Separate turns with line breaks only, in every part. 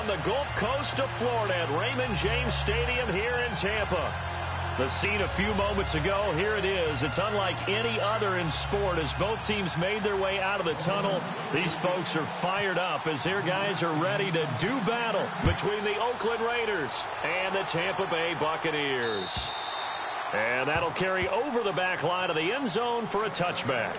the Gulf Coast of Florida at Raymond James Stadium here in Tampa. The scene a few moments ago, here it is. It's unlike any other in sport as both teams made their way out of the tunnel. These folks are fired up as their guys are ready to do battle between the Oakland Raiders and the Tampa Bay Buccaneers. And that'll carry over the back line of the end zone for a touchback.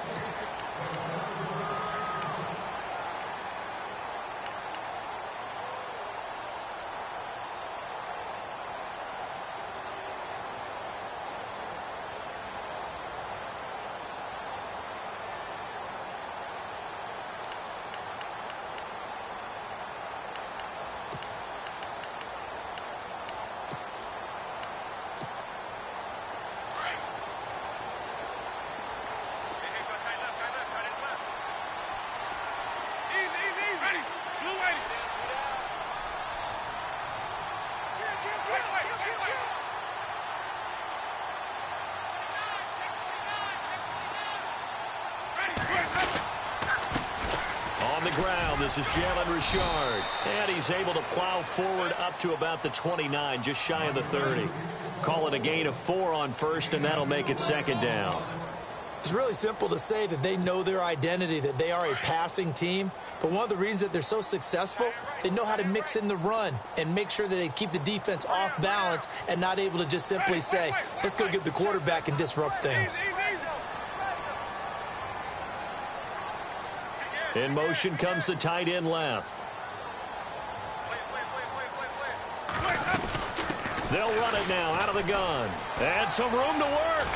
Ground. This is Jalen Richard, and he's able to plow forward up to about the 29, just shy of the 30. Call it a gain of 4 on first, and that'll make it 2nd down.
It's really simple to say that they know their identity, that they are a passing team. But one of the reasons that they're so successful, they know how to mix in the run and make sure that they keep the defense off balance and not able to just simply say, let's go get the quarterback and disrupt things.
In motion comes the tight end left. They'll run it now out of the gun. And some room to work.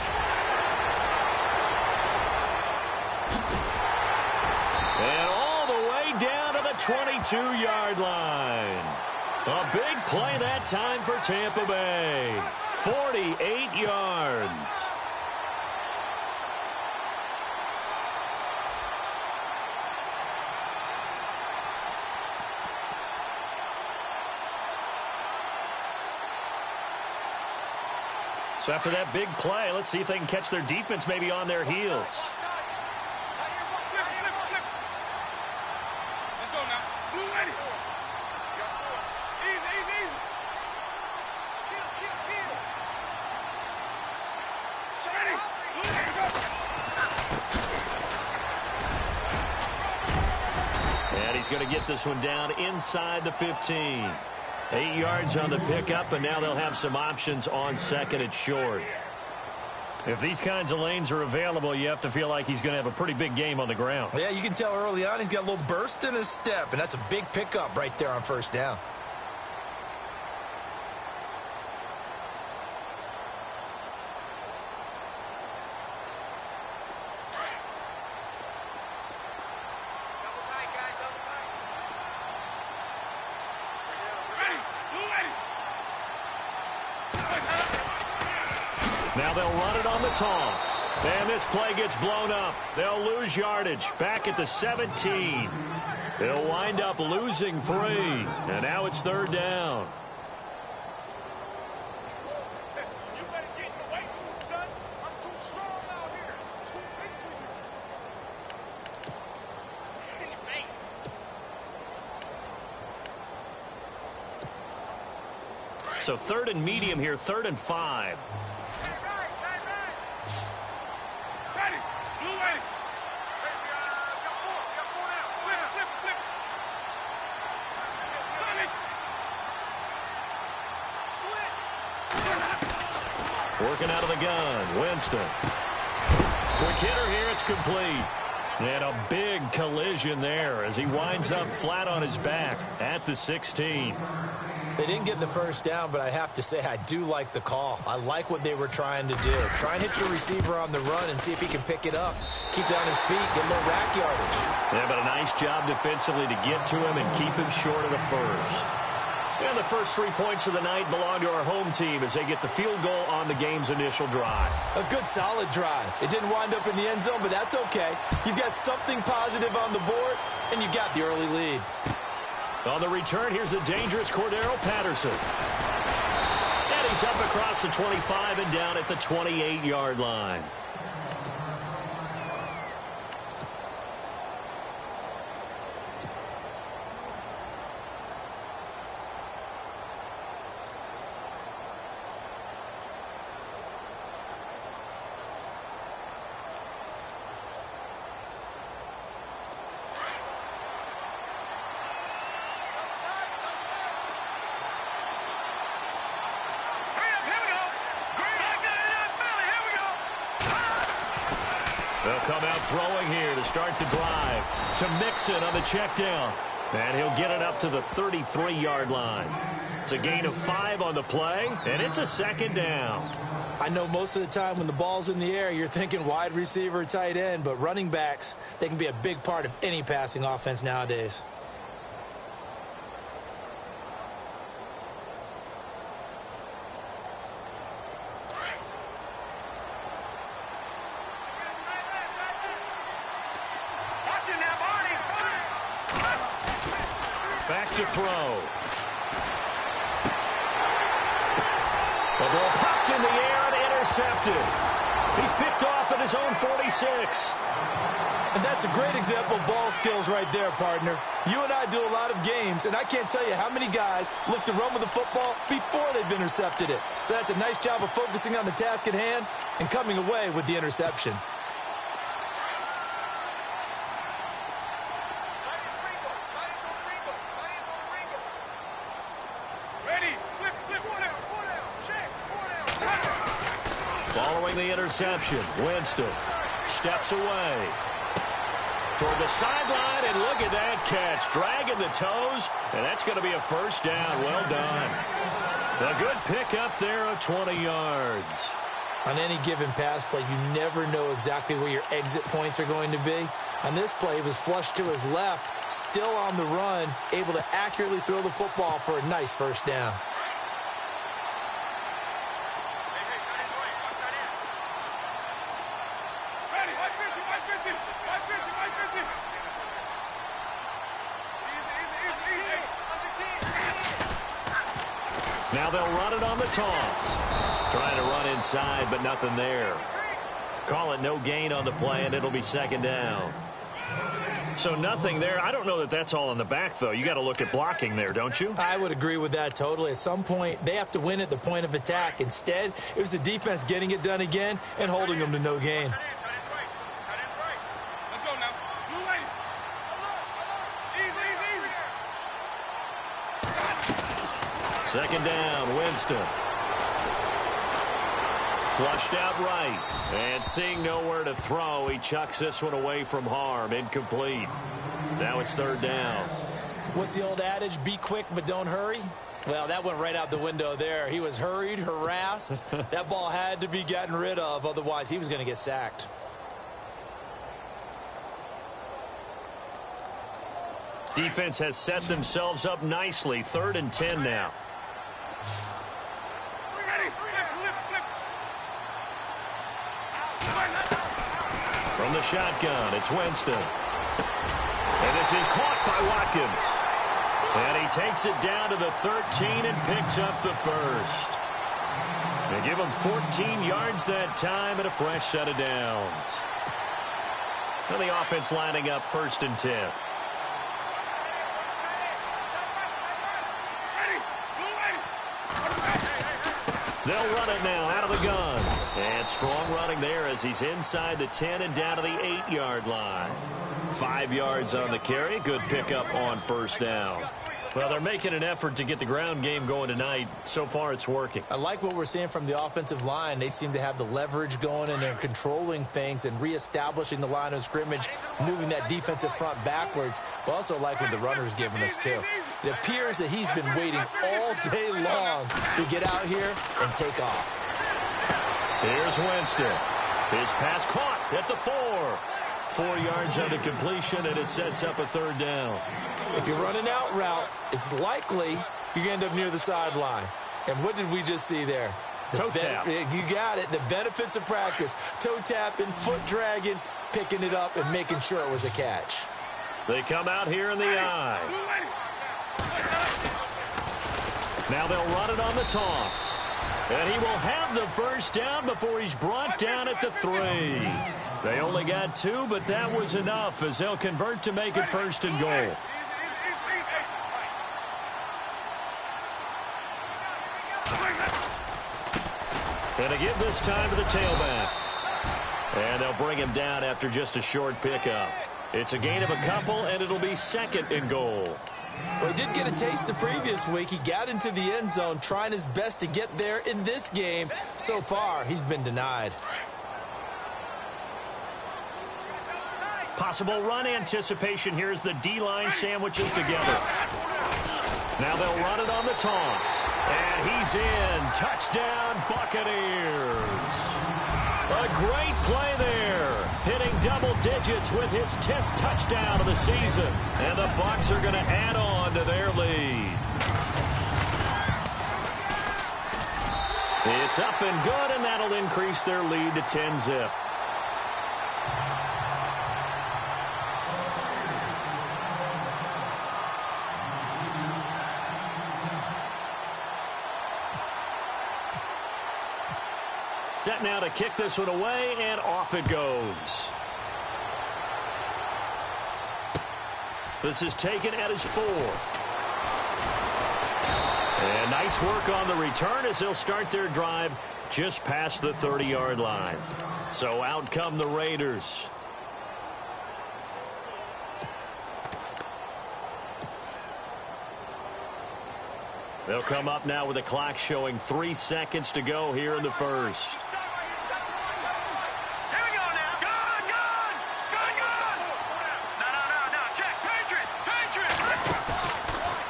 And all the way down to the 22-yard line. A big play that time for Tampa Bay. 48 yards. So after that big play, let's see if they can catch their defense maybe on their heels. And he's going to get this one down inside the 15. 8 yards on the pickup, and now they'll have some options on second and short. If these kinds of lanes are available, you have to feel like he's going to have a pretty big game on the ground.
Yeah, you can tell early on he's got a little burst in his step, and that's a big pickup right there on first down.
Now they'll run it on the toss. And this play gets blown up. They'll lose yardage back at the 17. They'll wind up losing 3. And now it's 3rd down.
You better get in the weight room, son. I'm too strong out here. Too big for you.
So 3rd and medium here, 3rd and 5. Working out of the gun, Winston. Quick hitter here, it's complete. And a big collision there as he winds up flat on his back at the 16.
They didn't get the first down, but I have to say I do like the call. I like what they were trying to do. Try and hit your receiver on the run and see if he can pick it up. Keep it on his feet, get a little rack yardage.
Yeah, but a nice job defensively to get to him and keep him short of the first. And the first 3 points of the night belong to our home team as they get the field goal on the game's initial drive.
A good, solid drive. It didn't wind up in the end zone, but that's okay. You've got something positive on the board, and you got the early lead.
On the return, here's the dangerous Cordero Patterson. And he's up across the 25 and down at the 28-yard line. come out throwing here to start the drive. To Mixon on the check down. And he'll get it up to the 33-yard line. It's a gain of 5 on the play, and it's a second down.
I know most of the time when the ball's in the air, you're thinking wide receiver, tight end, but running backs, they can be a big part of any passing offense nowadays.
Back to throw. The ball popped in the air and intercepted. He's picked off at his own 46.
And that's a great example of ball skills right there, partner. You and I do a lot of games, and I can't tell you how many guys look to run with the football before they've intercepted it. So that's a nice job of focusing on the task at hand and coming away with the interception.
Following the interception, Winston steps away toward the sideline, and look at that catch, dragging the toes, and that's going to be a first down. Well done. A good pick up there of 20 yards.
On any given pass play, you never know exactly where your exit points are going to be. On this play, he was flushed to his left, still on the run, able to accurately throw the football for a nice first down.
Now they'll run it on the toss. Trying to run inside, but nothing there. Call it no gain on the play, and it'll be second down. So nothing there. I don't know that that's all in the back, though. You got to look at blocking there, don't you?
I would agree with that totally. At some point, they have to win at the point of attack. Instead, it was the defense getting it done again and holding them to no gain.
Second down, Winston. Flushed out right. And seeing nowhere to throw, he chucks this one away from harm. Incomplete. Now it's third down.
What's the old adage? Be quick, but don't hurry? Well, that went right out the window there. He was hurried, harassed. That ball had to be gotten rid of. Otherwise, he was going to get sacked.
Defense has set themselves up nicely. 3rd and 10 now. From the shotgun, it's Winston. And this is caught by Watkins. And he takes it down to the 13 and picks up the first. They give him 14 yards that time and a fresh set of downs. Now the offense lining up 1st and 10. They'll run it now out of the gun. And strong running there as he's inside the 10 and down to the 8-yard line. 5 yards on the carry. Good pickup on first down. Well, they're making an effort to get the ground game going tonight. So far, it's working.
I like what we're seeing from the offensive line. They seem to have the leverage going, and they're controlling things and reestablishing the line of scrimmage, moving that defensive front backwards. But also like what the runner's giving us, too. It appears that he's been waiting all day long to get out here and take off.
Here's Winston. His pass caught at the 4. 4 yards on the completion, and it sets up a third down.
If you're running out route, it's likely you're going to end up near the sideline. And what did we just see there?
Toe tap.
You got it. The benefits of practice. Toe tapping, foot dragging, picking it up, and making sure it was a catch.
They come out here in the eye. Now they'll run it on the toss. And he will have the first down before he's brought down at the 3. They only got 2, but that was enough as they'll convert to make it 1st and goal. And to give this time to the tailback. And they'll bring him down after just a short pickup. It's a gain of a couple, and it'll be 2nd and goal.
Well, he did get a taste the previous week. He got into the end zone, trying his best to get there in this game. So far, he's been denied.
Possible run anticipation here as the D-line sandwiches together. Now they'll run it on the toss. And he's in. Touchdown, Buccaneers. A great play there. Hitting double digits with his 10th touchdown of the season. And the Bucs are going to add on to their lead. It's up and good, and that'll increase their lead to 10-zip. Set now to kick this one away, and off it goes. This is taken at his 4. And nice work on the return as they'll start their drive just past the 30-yard line. So out come the Raiders. They'll come up now with the clock showing 3 seconds to go here in the first.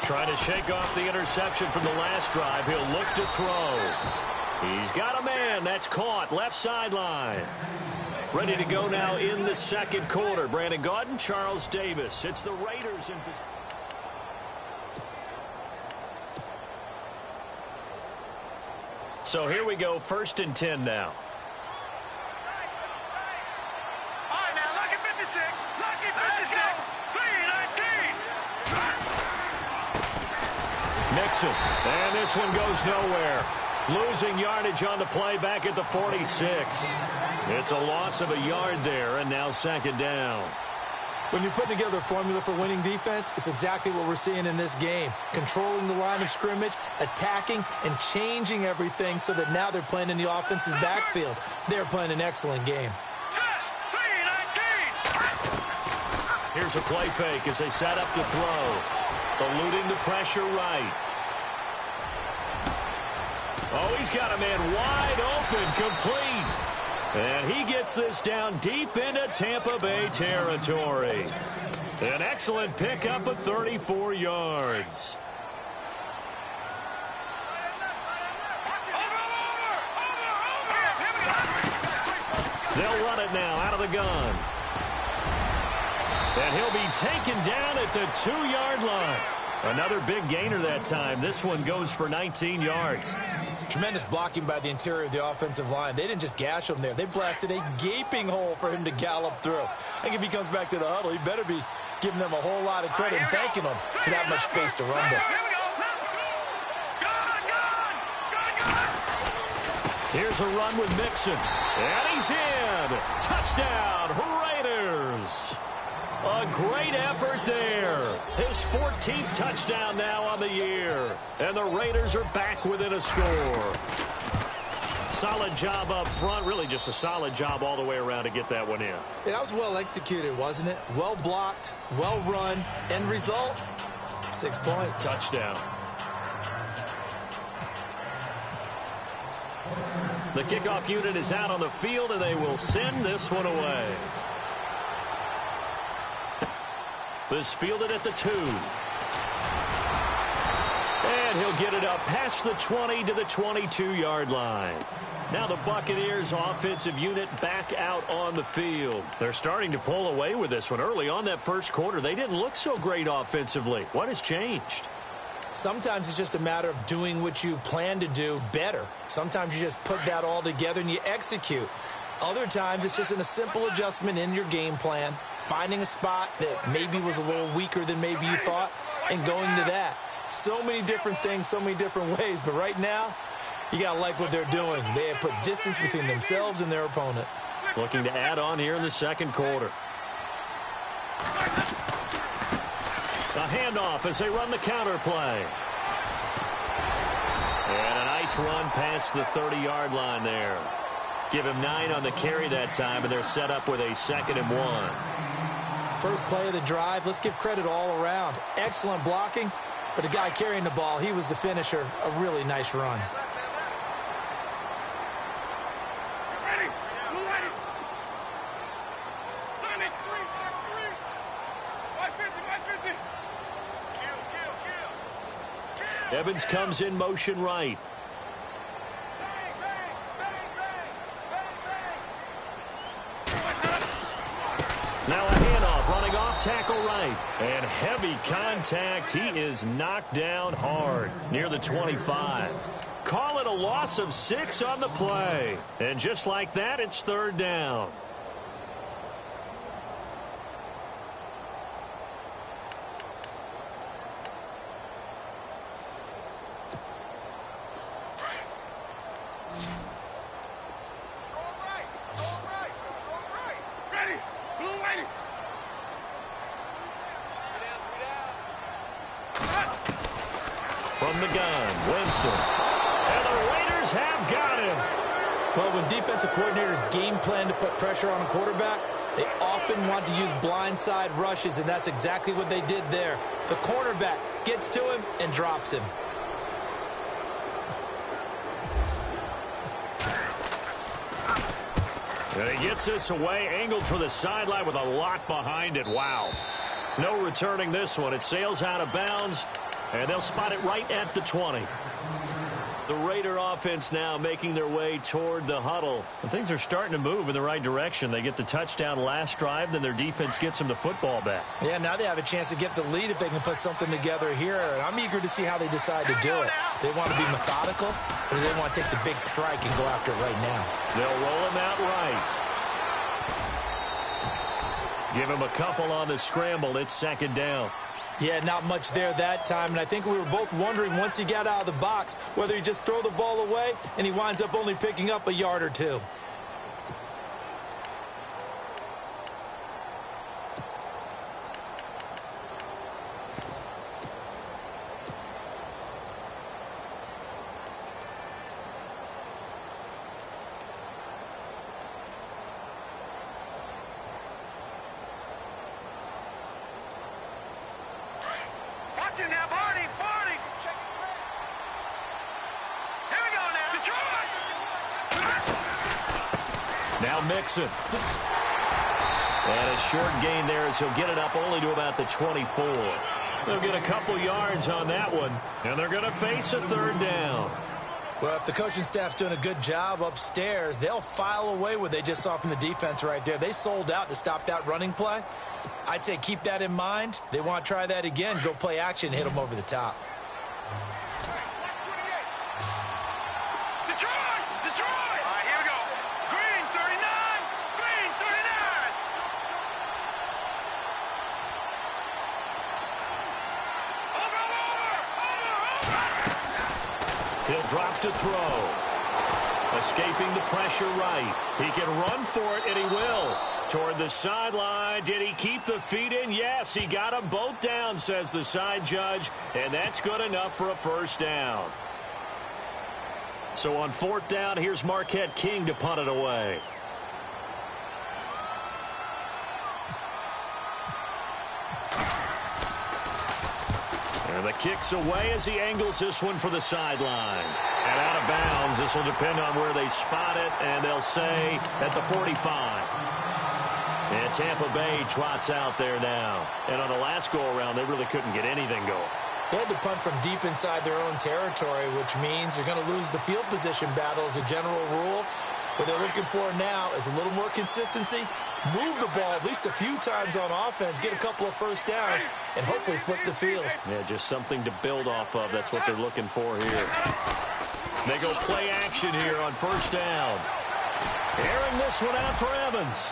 Trying to shake off the interception from the last drive. He'll look to throw. He's got a man. That's caught. Left sideline. Ready to go now in the second quarter. Brandon Gaudin, Charles Davis. It's the Raiders in position. So here we go, 1st and 10 now.
All right, now, lucky 56. Lucky 56. 3-19.
Mixon. And this one goes nowhere. Losing yardage on the play back at the 46. It's a loss of a yard there, and now 2nd down.
When you're putting together a formula for winning defense, it's exactly what we're seeing in this game. Controlling the line of scrimmage, attacking, and changing everything so that now they're playing in the offense's backfield. They're playing an excellent game.
Here's a play fake as they set up to throw. Eluding the pressure right. Oh, he's got a man wide open, complete. And he gets this down deep into Tampa Bay territory. An excellent pickup of 34 yards. They'll run it now out of the gun. And he'll be taken down at the 2-yard line. Another big gainer that time. This one goes for 19 yards.
Tremendous blocking by the interior of the offensive line. They didn't just gash him there. They blasted a gaping hole for him to gallop through. I think if he comes back to the huddle, he better be giving them a whole lot of credit and thanking them for that much space to rumble.
Here's a run with Mixon. And he's in. Touchdown, Raiders. A great effort there. His 14th touchdown now on the year. And the Raiders are back within a score. Solid job up front. Really just a solid job all the way around to get that one in.
Yeah, that was well executed, wasn't it? Well blocked, well run. End result, 6 points.
Touchdown. The kickoff unit is out on the field, and they will send this one away. This fielded at the 2. And he'll get it up past the 20 to the 22-yard line. Now the Buccaneers offensive unit back out on the field. They're starting to pull away with this one. Early on that first quarter, they didn't look so great offensively. What has changed?
Sometimes it's just a matter of doing what you plan to do better. Sometimes you just put that all together and you execute. Other times it's just in a simple adjustment in your game plan, finding a spot that maybe was a little weaker than maybe you thought, and going to that. So many different things, so many different ways, but right now, you got to like what they're doing. They have put distance between themselves and their opponent.
Looking to add on here in the second quarter. A handoff as they run the counter play. And a nice run past the 30-yard line there. Give him 9 on the carry that time, and they're set up with a 2nd and 1.
First play of the drive, let's give credit all around. Excellent blocking, but the guy carrying the ball, he was the finisher. A really nice run.
Evans comes in motion right. Now a handoff, running off tackle right. And heavy contact. He is knocked down hard near the 25. Call it a loss of 6 on the play. And just like that, it's third down. From the gun, Winston. And the Raiders have got him.
Well, when defensive coordinators game plan to put pressure on a quarterback, they often want to use blindside rushes, and that's exactly what they did there. The cornerback gets to him and drops him.
And he gets this away, angled for the sideline with a lock behind it. Wow. No returning this one. It sails out of bounds. And they'll spot it right at the 20. The Raider offense now making their way toward the huddle. And things are starting to move in the right direction. They get the touchdown last drive, then their defense gets them the football back.
Yeah, now they have a chance to get the lead if they can put something together here. And I'm eager to see how they decide to do it. Do they want to be methodical, or do they want to take the big strike and go after it right now?
They'll roll him out right. Give him a couple on the scramble. It's second down.
Yeah, not much there that time, and I think we were both wondering once he got out of the box whether he just throw the ball away and he winds up only picking up a yard or two.
Now Mixon. And a short gain there as he'll get it up only to about the 24. They'll get a couple yards on that one, and they're going to face a third down.
Well, if the coaching staff's doing a good job upstairs, they'll file away what they just saw from the defense right there. They sold out to stop that running play. I'd say keep that in mind. They want to try that again, go play action, hit them over the top.
He'll drop to throw. Escaping the pressure right. He can run for it, and he will. Toward the sideline. Did he keep the feet in? Yes, he got them both down, says the side judge, and that's good enough for a first down. So on fourth down, here's Marquette King to punt it away. And the kick's away as he angles this one for the sideline. And out of bounds. This will depend on where they spot it, and they'll say at the 45. And Tampa Bay trots out there now. And on the last go-around, they really couldn't get anything going.
They had to punt from deep inside their own territory, which means they're going to lose the field position battle as a general rule. What they're looking for now is a little more consistency, move the ball at least a few times on offense, get a couple of first downs, and hopefully flip the field.
Yeah, just something to build off of. That's what they're looking for here. They go play action here on first down. Airing this one out for Evans.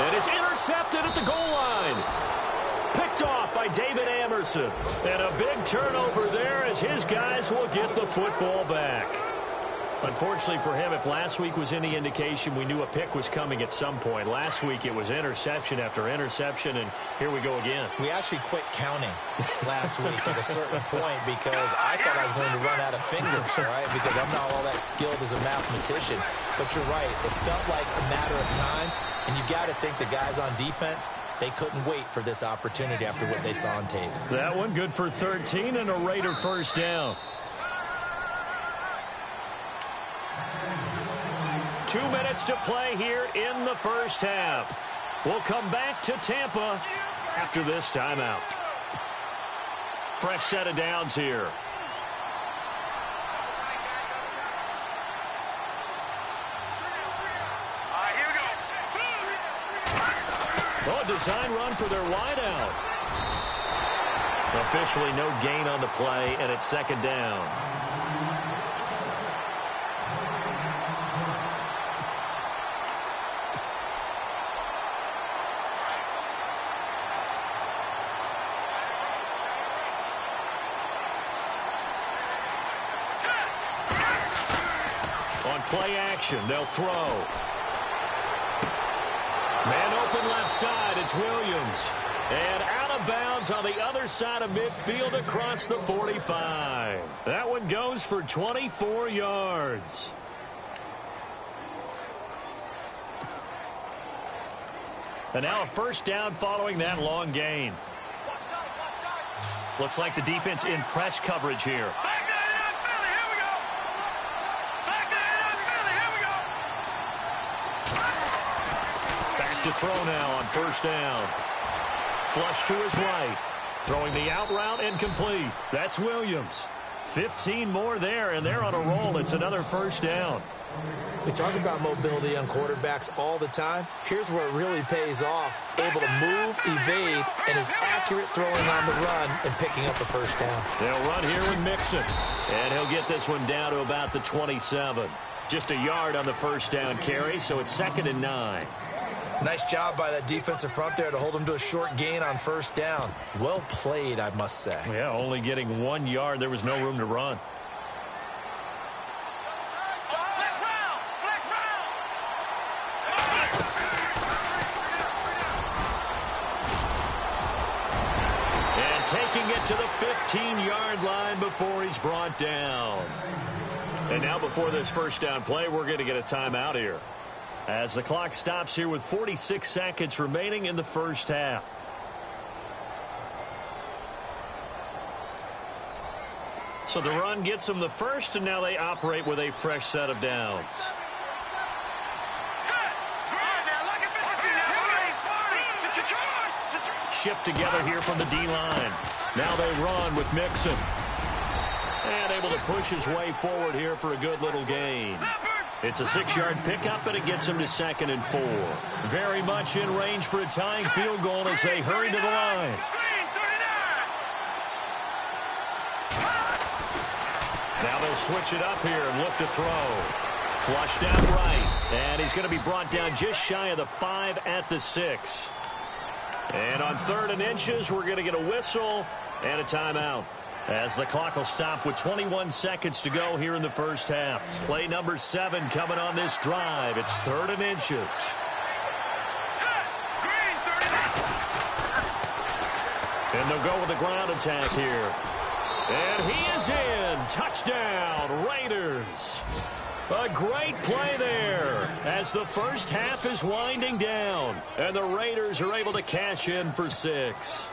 And it's intercepted at the goal line. Picked off by David Amerson. And a big turnover there as his guys will get the football back. Unfortunately for him, if last week was any indication, we knew a pick was coming at some point. Last week it was interception after interception, and here we go again.
We actually quit counting last week at a certain point because I thought I was going to run out of fingers, right? Because I'm not all that skilled as a mathematician. But you're right. It felt like a matter of time, and you got to think the guys on defense, they couldn't wait for this opportunity after what they saw on tape.
That one good for 13 and a Raider first down. 2 minutes to play here in the first half. We'll come back to Tampa after this timeout. Fresh set of downs here. Oh, design run for their wideout. Officially no gain on the play, and it's second down. On play action, they'll throw. Man open left side, it's Williams. And out of bounds on the other side of midfield across the 45. That one goes for 24 yards. And now a first down following that long gain. Looks like the defense in press coverage here. To throw now on first down. Flush to his right. Throwing the out route and complete. That's Williams. 15 more there, and they're on a roll. It's another first down.
We talk about mobility on quarterbacks all the time. Here's where it really pays off. Able to move, evade, and is accurate throwing on the run and picking up a first down.
They'll run here with Mixon. And he'll get this one down to about the 27. Just a yard on the first down carry, so it's 2nd and 9.
Nice job by that defensive front there to hold him to a short gain on first down. Well played, I must say.
Yeah, only getting 1 yard. There was no room to run. And taking it to the 15-yard line before he's brought down. And now before this first down play, we're going to get a timeout here, as the clock stops here with 46 seconds remaining in the first half. So the run gets them the first, and now they operate with a fresh set of downs. Shift together here from the D-line. Now they run with Mixon. And able to push his way forward here for a good little gain. It's a 6-yard pickup, and it gets him to 2nd and 4. Very much in range for a tying field goal as they hurry to the line. Now they'll switch it up here and look to throw. Flushed out right, and he's going to be brought down just shy of the 5 at the 6. And on 3rd and inches, we're going to get a whistle and a timeout, as the clock will stop with 21 seconds to go here in the first half. Play number 7 coming on this drive. It's 3rd and inches. And they'll go with the ground attack here. And he is in. Touchdown, Raiders. A great play there as the first half is winding down. And the Raiders are able to cash in for 6.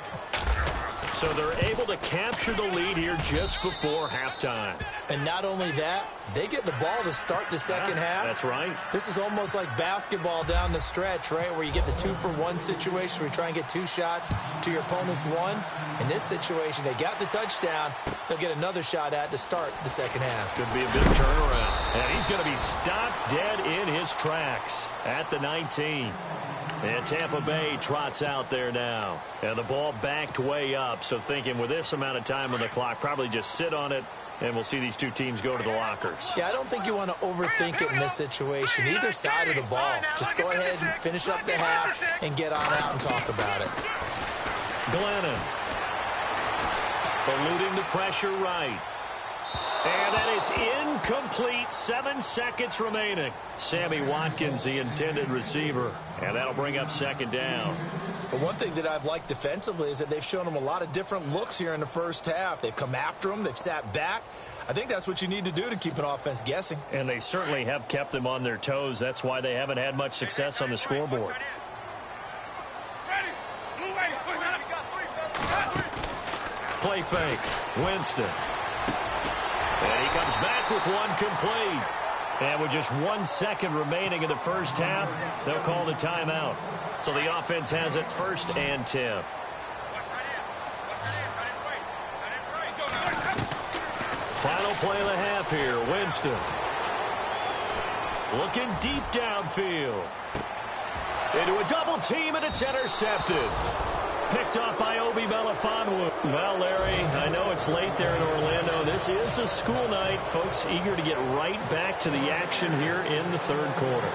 So they're able to capture the lead here just before halftime.
And not only that, they get the ball to start the second half.
That's right.
This is almost like basketball down the stretch, right, where you get the 2-for-1 situation where you try and get 2 shots to your opponent's 1. In this situation, they got the touchdown. They'll get another shot at to start the second half.
Could be a big turnaround. And he's going to be stopped dead in his tracks at the 19. And Tampa Bay trots out there now. And the ball backed way up. So thinking with this amount of time on the clock, probably just sit on it, and we'll see these two teams go to the lockers.
Yeah, I don't think you want to overthink it in this situation. Either side of the ball. Just go ahead and finish up the half and get on out and talk about it.
Glennon. Eluding the pressure right. And that is incomplete. 7 seconds remaining. Sammy Watkins, the intended receiver. And that'll bring up second down.
But one thing that I've liked defensively is that they've shown them a lot of different looks here in the first half. They've come after them. They've sat back. I think that's what you need to do to keep an offense guessing.
And they certainly have kept them on their toes. That's why they haven't had much success on the scoreboard. Play fake. Winston. And he comes back with one complete. And with just 1 second remaining in the first half, they'll call the timeout. So the offense has it 1st and 10. Final play of the half here. Winston. Looking deep downfield. Into a double team, and it's intercepted. Picked up by eabawla10's. Well, Larry, I know it's late there in Orlando. This is a school night. Folks eager to get right back to the action here in the third quarter.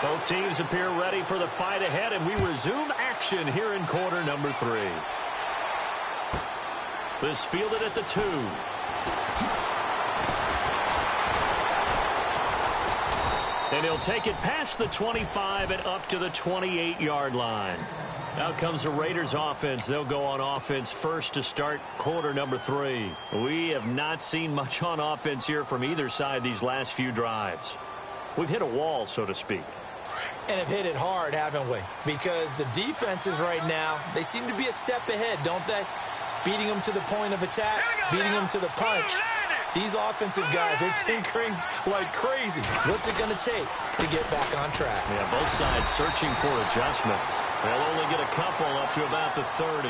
Both teams appear ready for the fight ahead, and we resume action here in quarter number 3. This fielded at the 2. And he'll take it past the 25 and up to the 28-yard line. Out comes the Raiders offense. They'll go on offense first to start quarter number 3. We have not seen much on offense here from either side these last few drives. We've hit a wall, so to speak.
And have hit it hard, haven't we? Because the defenses right now, they seem to be a step ahead, don't they? Beating them to the point of attack, beating them to the punch. These offensive guys are tinkering like crazy. What's it going to take to get back on track?
Yeah, both sides searching for adjustments. They'll only get a couple up to about the 30.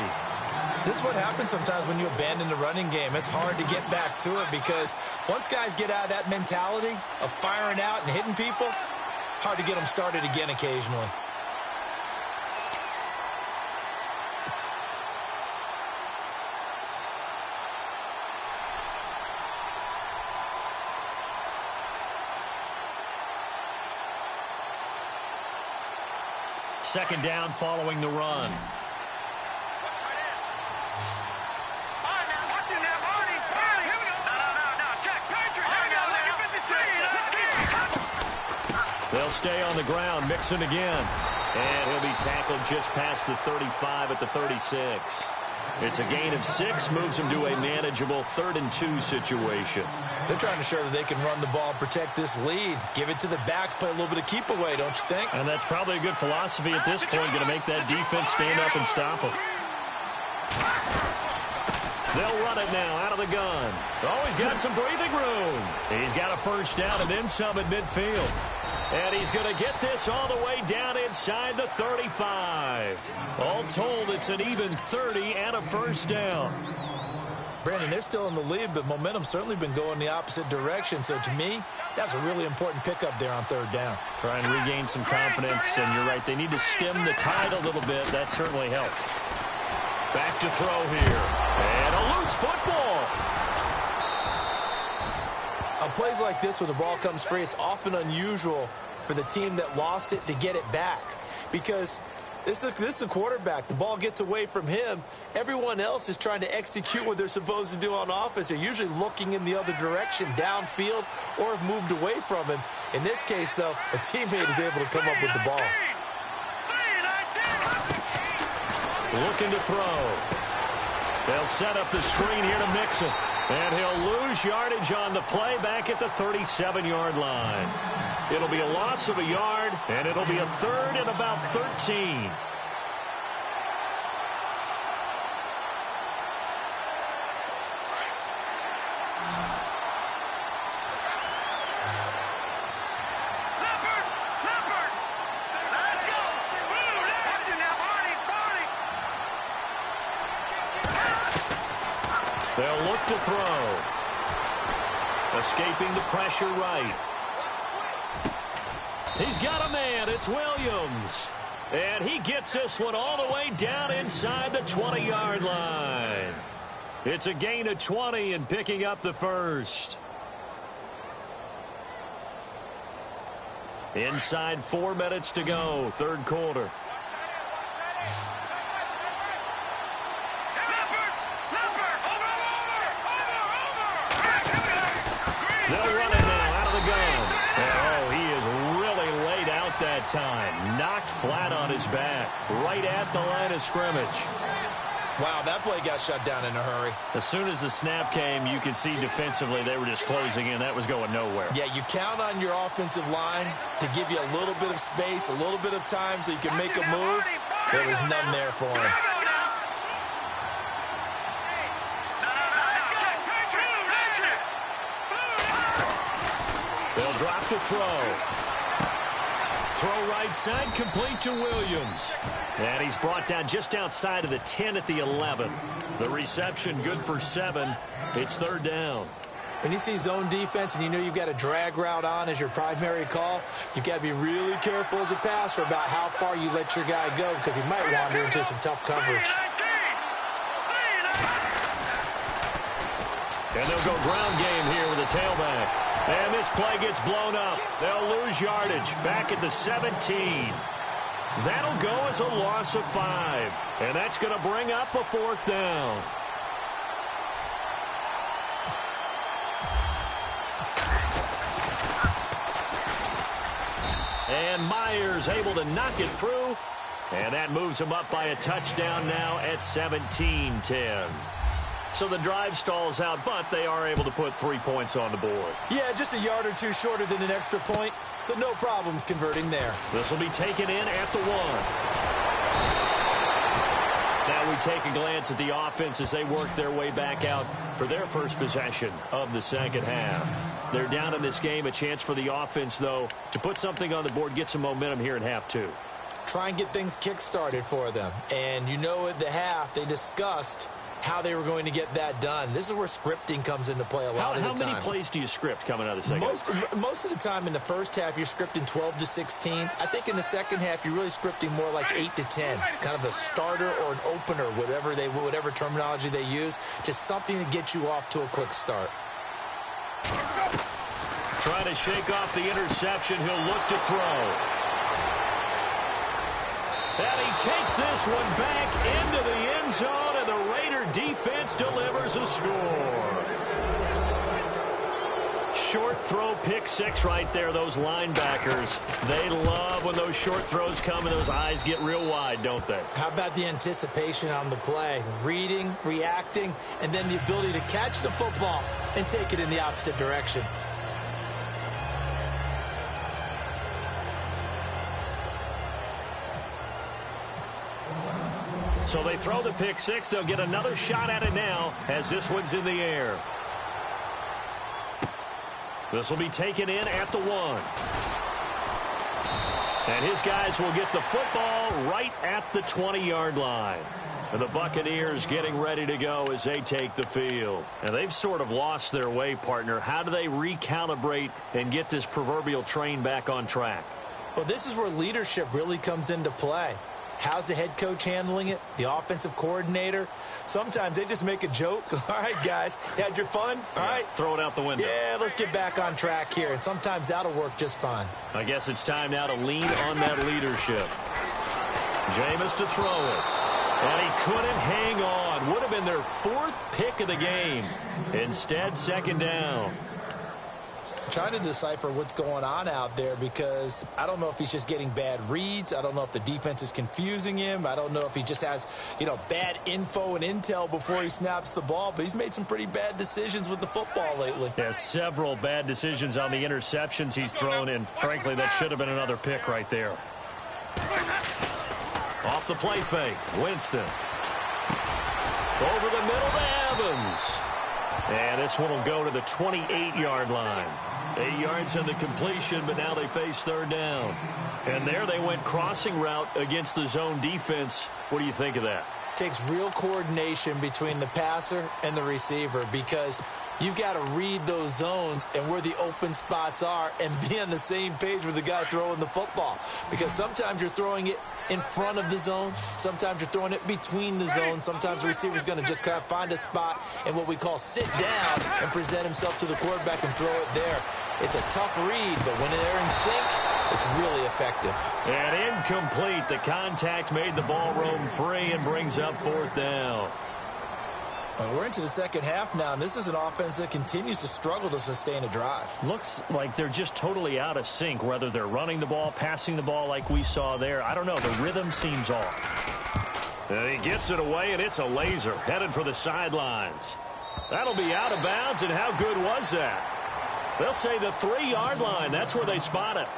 This is what happens sometimes when you abandon the running game. It's hard to get back to it because once guys get out of that mentality of firing out and hitting people, hard to get them started again occasionally.
Second down following the run. They'll stay on the ground, Mixon again. And he'll be tackled just past the 35 at the 36. It's a gain of 6, moves him to a manageable 3rd and 2 situation.
They're trying to show that they can run the ball and protect this lead. Give it to the backs, play a little bit of keep away, don't you think?
And that's probably a good philosophy at this point, going to make that defense stand up and stop them. They'll run it now out of the gun. Oh, he's got some breathing room. He's got a first down and then some at midfield. And he's going to get this all the way down inside the 35. All told, it's an even 30 and a first down.
Brandon, they're still in the lead, but momentum's certainly been going the opposite direction. So to me, that's a really important pickup there on 3rd down.
Try and regain some confidence, and you're right, they need to stem the tide a little bit. That certainly helped. Back to throw here. And a loose football.
On plays like this where the ball comes free, it's often unusual for the team that lost it to get it back. Because this is a quarterback. The ball gets away from him. Everyone else is trying to execute what they're supposed to do on offense. They're usually looking in the other direction, downfield, or have moved away from him. In this case, though, a teammate is able to come up with the ball.
Looking to throw. They'll set up the screen here to Mixon. And he'll lose yardage on the play back at the 37-yard line. It'll be a loss of a yard, and it'll be a 3rd and about 13. They'll look to throw. Escaping the pressure right. He's got a man. It's Williams. And he gets this one all the way down inside the 20-yard line. It's a gain of 20 and picking up the first. Inside 4 minutes to go, 3rd quarter. They'll run it now out of the gun. Oh, he is really laid out that time. Knocked flat on his back. Right at the line of scrimmage.
Wow, that play got shut down in a hurry.
As soon as the snap came, you could see defensively they were just closing in. That was going nowhere.
Yeah, you count on your offensive line to give you a little bit of space, a little bit of time so you can make a move. There was none there for him.
They'll drop the throw. throw right side, complete to Williams. And he's brought down just outside of the 10 at the 11. The reception good for 7. It's third down.
When you see zone defense and you know you've got a drag route on as your primary call, you've got to be really careful as a passer about how far you let your guy go because he might wander into some tough coverage.
And they'll go ground game here with a tailback. And this play gets blown up. They'll lose yardage back at the 17. That'll go as a loss of 5. And that's going to bring up a 4th down. And Myers able to knock it through. And that moves him up by a touchdown now at 17-10. So the drive stalls out, but they are able to put 3 points on the board.
Yeah, just a yard or two shorter than an extra point. So no problems converting there.
This will be taken in at the 1. Now we take a glance at the offense as they work their way back out for their first possession of the second half. They're down in this game. A chance for the offense, though, to put something on the board, get some momentum here in half 2.
Try and get things kick-started for them. And you know at the half they discussed how they were going to get that done. This is where scripting comes into play a lot of the time.
How many plays do you script coming out of the second half?
Most of the time in the first half, you're scripting 12 to 16. I think in the second half, you're really scripting more like 8 to 10. Kind of a starter or an opener, whatever terminology they use. Just something to get you off to a quick start.
Trying to shake off the interception. He'll look to throw. And he takes this one back into the end zone, and the Raider defense delivers a score. Short throw, pick 6 right there, those linebackers. They love when those short throws come and those eyes get real wide, don't they?
How about the anticipation on the play? Reading, reacting, and then the ability to catch the football and take it in the opposite direction.
So they throw the pick 6. They'll get another shot at it now as this one's in the air. This will be taken in at the 1. And his guys will get the football right at the 20-yard line. And the Buccaneers getting ready to go as they take the field. And they've sort of lost their way, partner. How do they recalibrate and get this proverbial train back on track?
Well, this is where leadership really comes into play. How's the head coach handling it? The offensive coordinator? Sometimes they just make a joke. All right, guys, had your fun? All right.
Throw it out the window.
Yeah, let's get back on track here. And sometimes that'll work just fine.
I guess it's time now to lean on that leadership. Jameis to throw it. And he couldn't hang on. Would have been their 4th pick of the game. Instead, second down.
Trying to decipher what's going on out there because I don't know if he's just getting bad reads. I don't know if the defense is confusing him. I don't know if he just has, bad info and intel before he snaps the ball. But he's made some pretty bad decisions with the football lately.
Yeah, several bad decisions on the interceptions he's thrown in. Frankly, that should have been another pick right there. Off the play fake, Winston. Over the middle to Evans. And this one will go to the 28-yard line. 8 yards on the completion, but now they face third down. And there they went crossing route against the zone defense. What do you think of that?
Takes real coordination between the passer and the receiver because you've got to read those zones and where the open spots are and be on the same page with the guy throwing the football. Because sometimes you're throwing it in front of the zone. Sometimes you're throwing it between the zones. Sometimes the receiver's going to just kind of find a spot and what we call sit down and present himself to the quarterback and throw it there. It's a tough read, but when they're in sync, it's really effective.
And incomplete. The contact made the ball roam free and brings up 4th down.
We're into the second half now, and this is an offense that continues to struggle to sustain a drive.
Looks like they're just totally out of sync, whether they're running the ball, passing the ball like we saw there. I don't know. The rhythm seems off. And he gets it away, and it's a laser headed for the sidelines. That'll be out of bounds, and how good was that? They'll say the 3-yard line. That's where they spot it.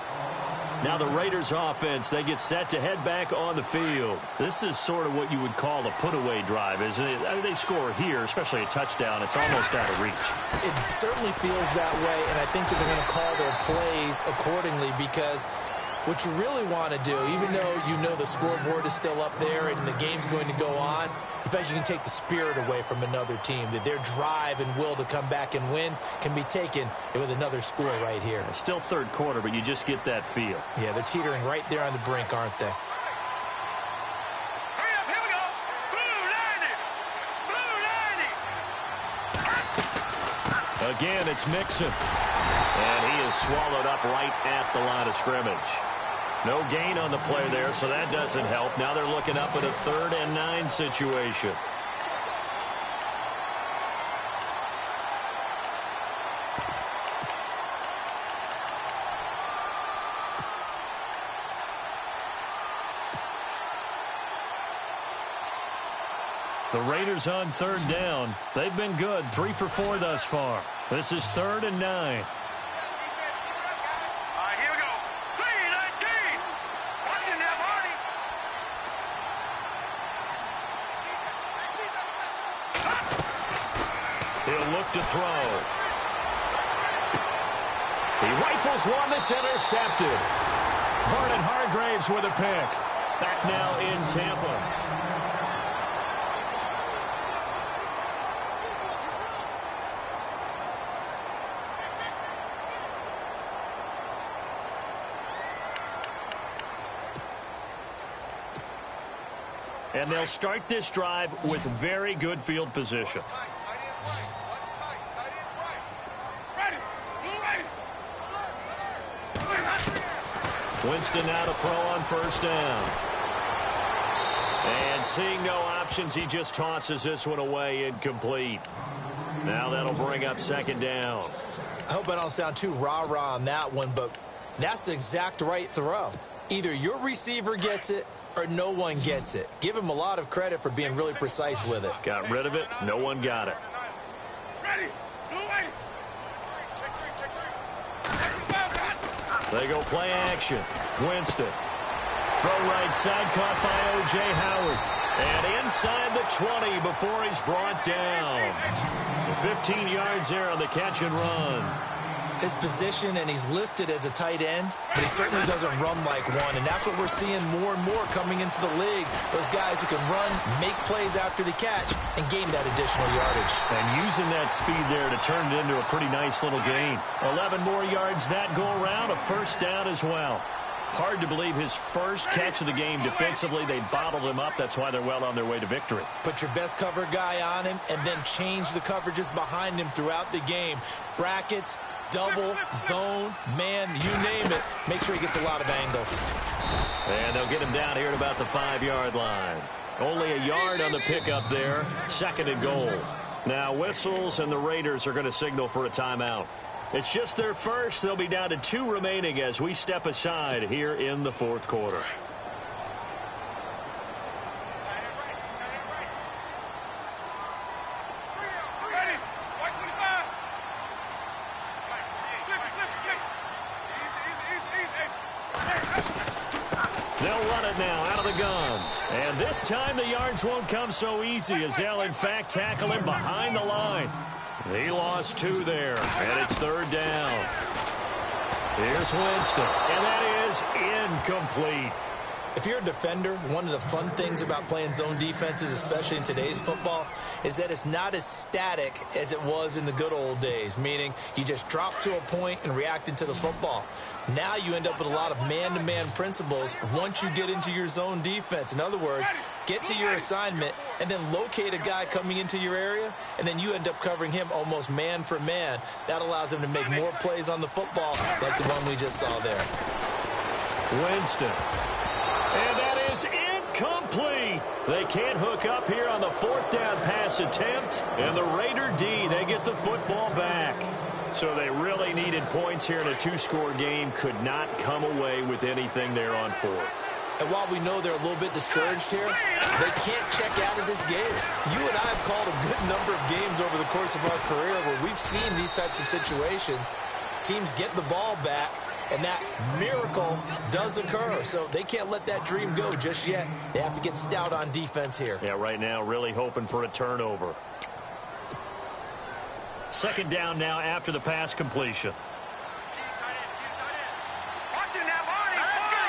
Now the Raiders offense, they get set to head back on the field. This is sort of what you would call a put-away drive, isn't it? I mean, they score here, especially a touchdown. It's almost out of reach.
It certainly feels that way, and I think that they're going to call their plays accordingly because What you really want to do, even though you know the scoreboard is still up there and the game's going to go on, in fact, you can take the spirit away from another team, that their drive and will to come back and win can be taken with another score right here.
It's still third quarter, but you just get that feel.
Yeah, they're teetering right there on the brink, aren't they?
Hurry up, here we go. Blue 90. Blue 90.
Again, it's Mixon. And he is swallowed up right at the line of scrimmage. No gain on the play there, so that doesn't help. Now they're looking up at a 3rd and 9 situation. The Raiders on 3rd down. They've been good, 3 for 4 thus far. This is 3rd and 9. He'll look to throw. He rifles one that's intercepted. Vernon Hargraves with a pick. Back now in Tampa. And they'll start this drive with very good field position. Winston now to throw on 1st down. And seeing no options, he just tosses this one away incomplete. Now that'll bring up 2nd down.
I hope I don't sound too rah-rah on that one, but that's the exact right throw. Either your receiver gets it or no one gets it. Give him a lot of credit for being really precise with it.
Got rid of it. No one got it.
Ready. Blue 90.
They go play action. Winston. Throw right side, caught by O.J. Howard. And inside the 20 before he's brought down. 15 yards there on the catch and run.
His position, and he's listed as a tight end, but he certainly doesn't run like one, and that's what we're seeing more and more coming into the league. Those guys who can run, make plays after the catch, and gain that additional yardage.
And using that speed there to turn it into a pretty nice little gain. 11 more yards that go around, a 1st down as well. Hard to believe his first catch of the game defensively. They bottled him up. That's why they're well on their way to victory.
Put your best cover guy on him, and then change the coverages behind him throughout the game. Brackets, double, zone, man, you name it. Make sure he gets a lot of angles.
And they'll get him down here at about the 5-yard line. Only a yard on the pickup there. 2nd and goal. Now whistles, and the Raiders are going to signal for a timeout. It's just their first. They'll be down to 2 remaining as we step aside here in the 4th quarter. They'll run it now out of the gun. And this time the yards won't come so easy as they'll, in fact, tackle him behind the line. He lost 2 there, and it's 3rd down. Here's Winston, and that is incomplete.
If you're a defender, one of the fun things about playing zone defenses, especially in today's football, is that it's not as static as it was in the good old days, meaning you just dropped to a point and reacted to the football. Now you end up with a lot of man-to-man principles once you get into your zone defense. In other words, get to your assignment and then locate a guy coming into your area, and then you end up covering him almost man for man. That allows him to make more plays on the football like the one we just saw there.
Winston. And that is incomplete. They can't hook up here on the 4th down pass attempt. And the Raider D, they get the football back. So they really needed points here in a 2-score game. Could not come away with anything there on 4th.
And while we know they're a little bit discouraged here, they can't check out of this game. You and I have called a good number of games over the course of our career where we've seen these types of situations. Teams get the ball back, and that miracle does occur. So they can't let that dream go just yet. They have to get stout on defense here.
Yeah, right now really hoping for a turnover. 2nd down now after the pass completion.
Watch it now, Barney. Let's go.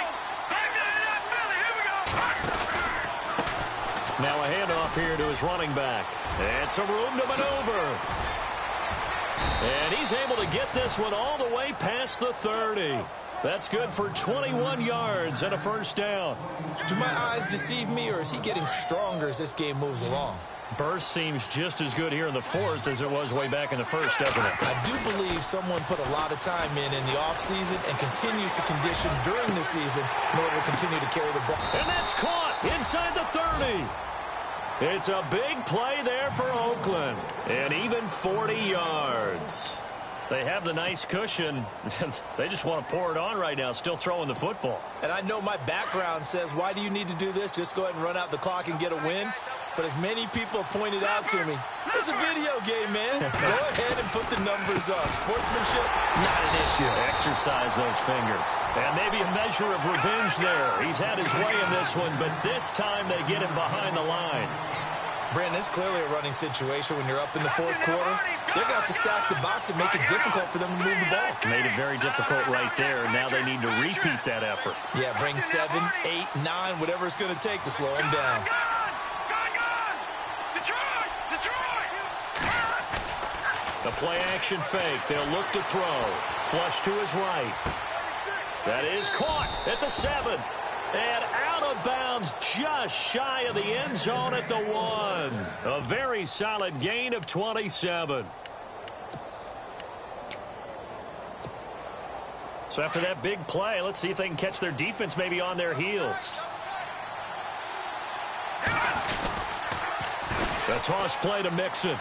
here to his running back. And some room to maneuver. And he's able to get this one all the way past the 30. That's good for 21 yards and a first down.
Do my eyes deceive me, or is he getting stronger as this game moves along?
Burst seems just as good here in the fourth as it was way back in the first, doesn't it?
I do believe someone put a lot of time in the offseason and continues to condition during the season in order to continue to carry the ball.
And that's caught inside the 30. It's a big play there for Oakland. And even 40 yards. They have the nice cushion. They just want to pour it on right now, still throwing the football.
And I know my background says, why do you need to do this? Just go ahead and run out the clock and get a win. But as many people have pointed out to me, it's a video game, man. Go ahead and put the numbers up. Sportsmanship, not an issue.
Exercise those fingers. And maybe a measure of revenge there. He's had his way in this one, but this time they get him behind the line.
Brandon, it's clearly a running situation when you're up in the fourth quarter. They're going to have to stack the box and make it difficult for them to move the ball.
Made it very difficult right there. Now they need to repeat that effort.
Yeah, bring 7, 8, 9, whatever it's going to take to slow him down.
The play action fake. They'll look to throw. Flush to his right. That is caught at the 7. And out of bounds just shy of the end zone at the 1. A very solid gain of 27. So after that big play, let's see if they can catch their defense maybe on their heels. The toss play to Mixon.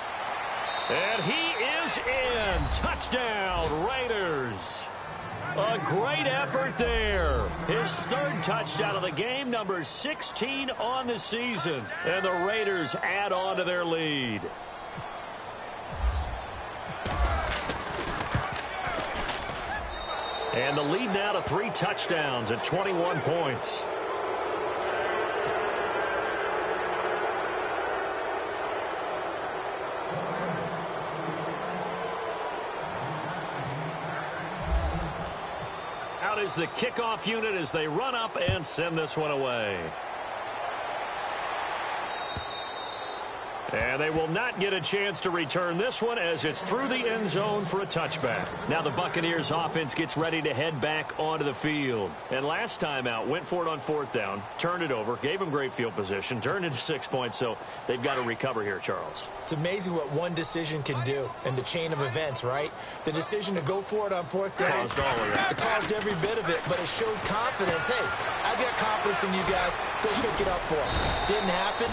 And he is in. Touchdown, Raiders. A great effort there. His third touchdown of the game, number 16 on the season. And the Raiders add on to their lead. And the lead now to 3 touchdowns at 21 points. Out is the kickoff unit as they run up and send this one away. And they will not get a chance to return this one as it's through the end zone for a touchback. Now the Buccaneers offense gets ready to head back onto the field. And last time out, went for it on 4th down, turned it over, gave them great field position, turned into 6 points, so they've got to recover here, Charles.
It's amazing what one decision can do in the chain of events, right? The decision to go for it on 4th down,
Caused all of that.
it caused every bit of it, but it showed confidence. Hey, I've got confidence in you guys. Go pick it up for them. Didn't happen.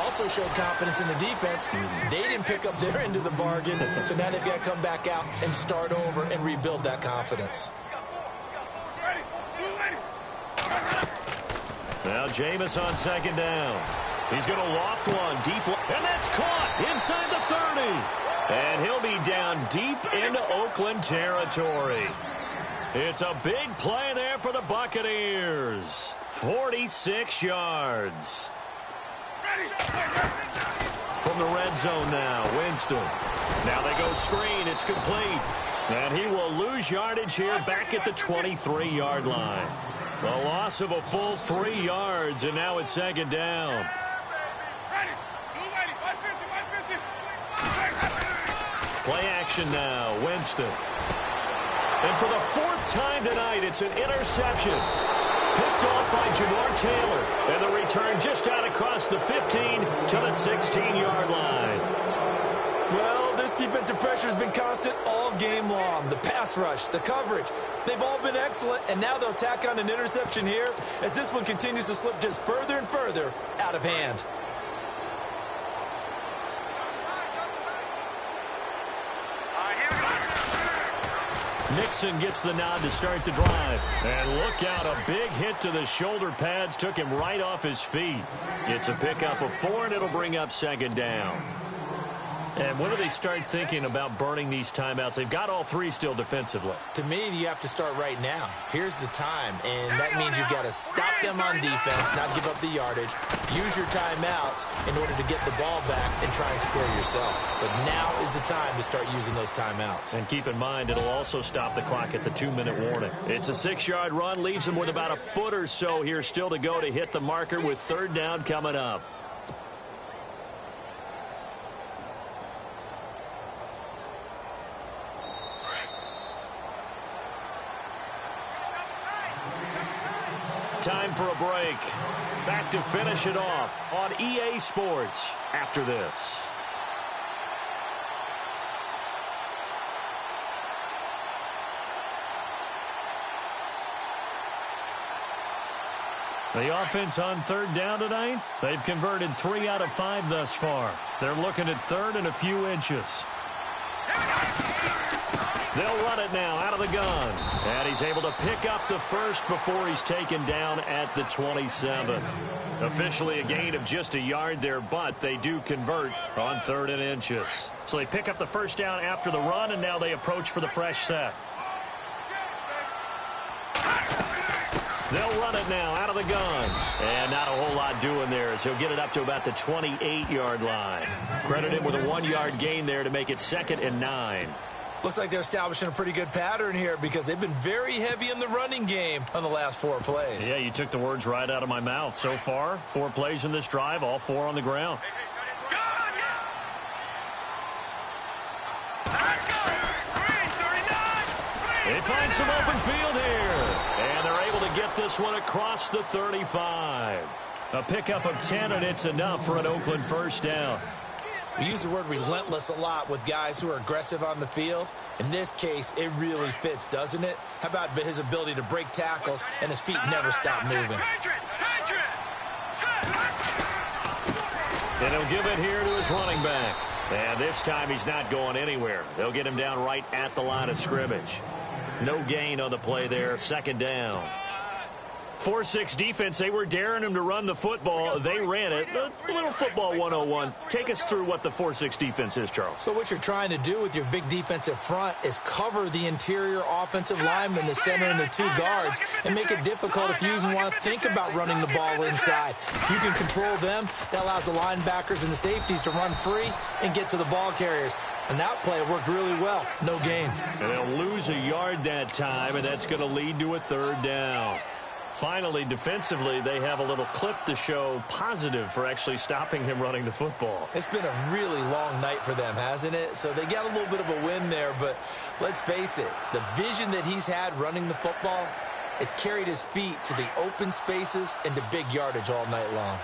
Also showed confidence in the defense. They didn't pick up their end of the bargain, so now they've got to come back out and start over and rebuild that confidence.
Now Jameis on 2nd down. He's going to loft one deep, and that's caught inside the 30. And he'll be down deep into Oakland territory. It's a big play there for the Buccaneers. 46 yards. From the red zone now, Winston. Now they go screen. It's complete. And he will lose yardage here back at the 23-yard line. The loss of a full 3 yards, and now it's 2nd down. Play action now, Winston. And for the 4th time tonight, it's an interception. Picked off by Jamar Taylor. And the return just out across the 15 to the 16-yard line.
Well, this defensive pressure has been constant all game long. The pass rush, the coverage, they've all been excellent. And now they'll tack on an interception here as this one continues to slip just further and further out of hand.
Mixon gets the nod to start the drive. And look out, a big hit to the shoulder pads took him right off his feet. It's a pickup of 4, and it'll bring up 2nd down. And when do they start thinking about burning these timeouts? They've got all 3 still defensively.
To me, you have to start right now. Here's the time, and that means you've got to stop them on defense, not give up the yardage, use your timeouts in order to get the ball back and try and score yourself. But now is the time to start using those timeouts.
And keep in mind, it'll also stop the clock at the 2-minute warning. It's a 6-yard run, leaves him with about a foot or so here still to go to hit the marker with 3rd down coming up. time for a break. Back to finish it off on EA Sports after this. The offense on third down tonight, they've converted 3 out of 5 thus far. They're looking at third and a few inches. They'll run it now out of the gun. And he's able to pick up the first before he's taken down at the 27. Officially a gain of just a yard there, but they do convert on third and inches. So they pick up the first down after the run, and now they approach for the fresh set. They'll run it now out of the gun. And not a whole lot doing there as he'll get it up to about the 28-yard line. Credit him with a 1-yard gain there to make it 2nd and 9.
Looks like they're establishing a pretty good pattern here because they've been very heavy in the running game on the last 4 plays.
Yeah, you took the words right out of my mouth. So far, 4 plays in this drive, all 4 on the ground. They find some open field here. And they're able to get this one across the 35. A pickup of 10, and it's enough for an Oakland first down.
We use the word relentless a lot with guys who are aggressive on the field. In this case, it really fits, doesn't it? How about his ability to break tackles and his feet never stop moving?
And he'll give it here to his running back. And this time he's not going anywhere. They'll get him down right at the line of scrimmage. No gain on the play there, 2nd down. 4-6 defense, they were daring him to run the football. They ran it. A little football 101. Take us through what the 4-6 defense is, Charles.
So what you're trying to do with your big defensive front is cover the interior offensive lineman, the center, and the 2 guards, and make it difficult if you even want to think about running the ball inside. If you can control them, that allows the linebackers and the safeties to run free and get to the ball carriers. And that play worked really well. No gain.
And they'll lose a yard that time, and that's going to lead to a 3rd down. Finally, defensively, they have a little clip to show positive for actually stopping him running the football.
It's been a really long night for them, hasn't it? So they got a little bit of a win there, but let's face it, the vision that he's had running the football has carried his feet to the open spaces and to big yardage all night long.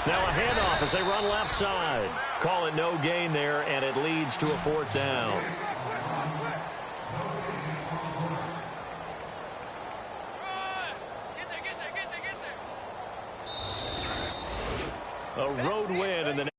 Now a handoff as they run left side. Call it no gain there, and it leads to a 4th down. A road win in the